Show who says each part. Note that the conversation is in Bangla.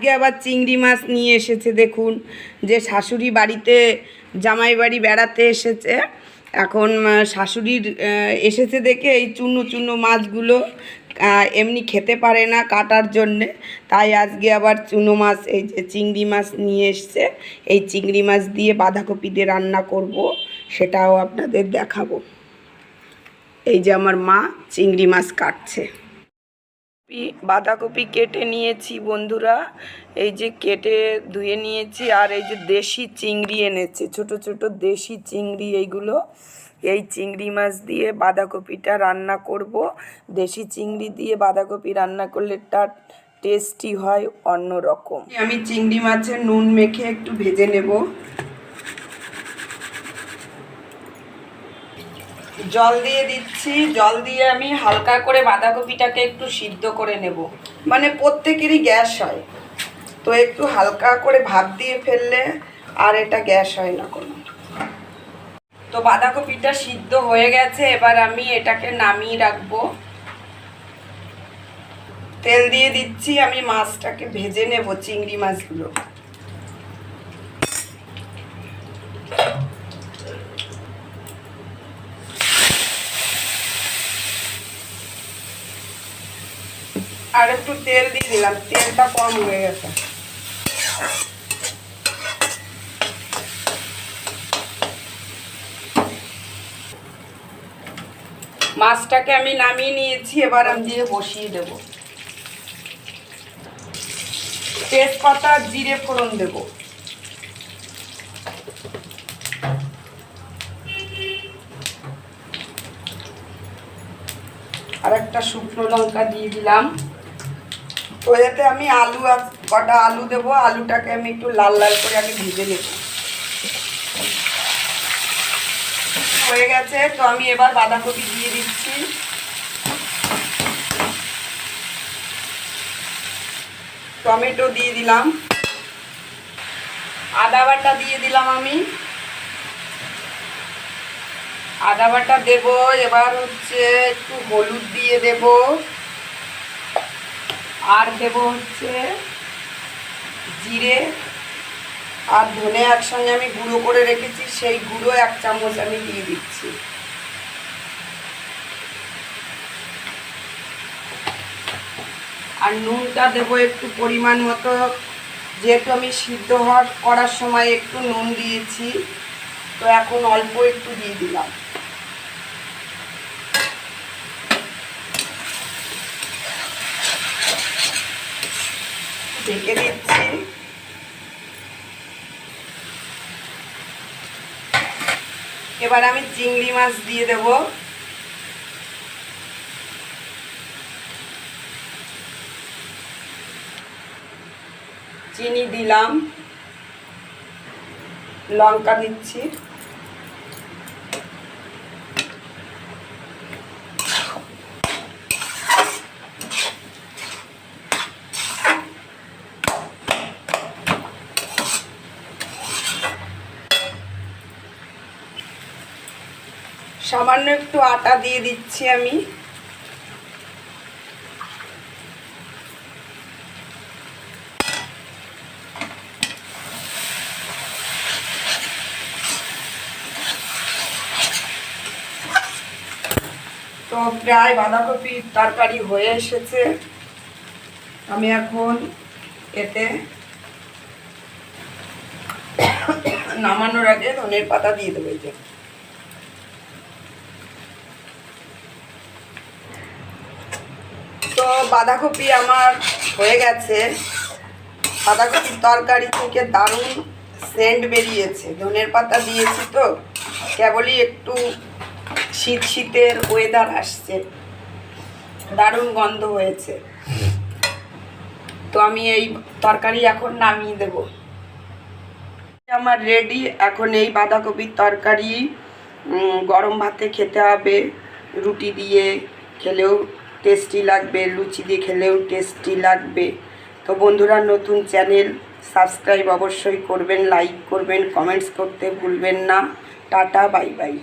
Speaker 1: আজকে আবার চিংড়ি মাছ নিয়ে এসেছে। দেখুন, যে শাশুড়ি বাড়িতে জামাই বাড়ি বেড়াতে এসেছে, এখন শাশুড়ির এসেছে দেখে এই চুনো চুনো মাছগুলো এমনি খেতে পারে না কাটার জন্যে, তাই আজকে আবার চুনো মাছ, এই যে চিংড়ি মাছ নিয়ে এসছে। এই চিংড়ি মাছ দিয়ে বাঁধাকপি দিয়ে রান্না করব, সেটাও আপনাদের দেখাবো। এই যে আমার মা চিংড়ি মাছ কাটছে। বাঁধাকপি কেটে নিয়েছি বন্ধুরা, এই যে কেটে ধুয়ে নিয়েছি। আর এই যে দেশি চিংড়ি এনেছে, ছোট ছোট দেশি চিংড়ি এইগুলো। এই চিংড়ি মাছ দিয়ে বাঁধাকপিটা রান্না করব। দেশি চিংড়ি দিয়ে বাঁধাকপি রান্না করলে তার টেস্টি হয় অন্য রকম। আমি চিংড়ি মাছের নুন মেখে একটু ভেজে নেব। জল দিয়ে দিচ্ছি, জল দিয়ে আমি হালকা করে বাঁধাকপিটাকে একটু সিদ্ধ করে নেব। মানে প্রত্যেকেরই গ্যাস হয়, তো একটু হালকা করে ভাপ দিয়ে ফেললে আর এটা গ্যাস হয় না কোনো। তো বাঁধাকপিটা সিদ্ধ হয়ে গেছে, এবার আমি এটাকে নামিয়ে রাখবো। তেল দিয়ে দিচ্ছি, আমি মাছটাকে ভেজে নেব, চিংড়ি মাছগুলো। আর একটু তেল দিয়ে দিলাম, তেলটা কম হয়ে গেছে। মাছটাকে আমি নামিয়ে নিয়েছি, এবার আমি দিয়ে বসিয়ে দেব। তেজপাতা জিরে ফোড়ন দেব। আর একটা শুকনো লঙ্কা দিয়ে দিলাম। তো এতে আমি কটা আলু দেবো। আলুটাকে আমি একটু লাল লাল করে আমি ভেজে নেব। হয়ে গেছে, তো আমি এবার বাঁধাকপি দিয়ে দিচ্ছি। টমেটো দিয়ে দিলাম, আদা বাটা দিয়ে দিলাম। আমি আদা বাটা দেব। এবার হচ্ছে একটু হলুদ দিয়ে দেব, আর দেব হচ্ছে জিরে আর ধনে একসঙ্গে আমি গুঁড়ো করে রেখেছি, সেই গুঁড়ো 1 চামচ আমি দিয়ে দিচ্ছি। আর নুনটা দেবো একটু পরিমাণ মতো, যেহেতু আমি সিদ্ধ করার সময় একটু নুন দিয়েছি, তো এখন অল্প একটু দিয়ে দিলাম। ঢেকে দিচ্ছি। এবার আমি চিংড়ি মাছ দিয়ে দেব। চিনি দিলাম, লঙ্কা দিচ্ছি। সামান্য একটু আটা দিয়ে দিচ্ছি আমি। তো প্রায় বাঁধাকপির তরকারি হয়ে এসেছে। আমি এখন এতে নামানোর আগে ধনের পাতা দিয়ে দেবো। যে তো বাঁধাকপি আমার হয়ে গেছে। বাঁধাকপির তরকারি থেকে দারুণ সেন্ট বেরিয়েছে, ধনের পাতা দিয়েছি তো। কেবলই একটু শীত শীতের ওয়েদার আসছে, দারুণ গন্ধ হয়েছে। তো আমি এই তরকারি এখন নামিয়ে দেব। আমার রেডি। এখন এই বাঁধাকপির তরকারি গরম ভাতে খেতে হবে, রুটি দিয়ে খেলেও টেস্টি লাগবে, লুচি দিয়ে খেলেও টেস্টি লাগবে। তো বন্ধুরা, নতুন চ্যানেল, সাবস্ক্রাইব অবশ্যই করবেন, লাইক করবেন, কমেন্টস করতে ভুলবেন না। Tata, bye bye.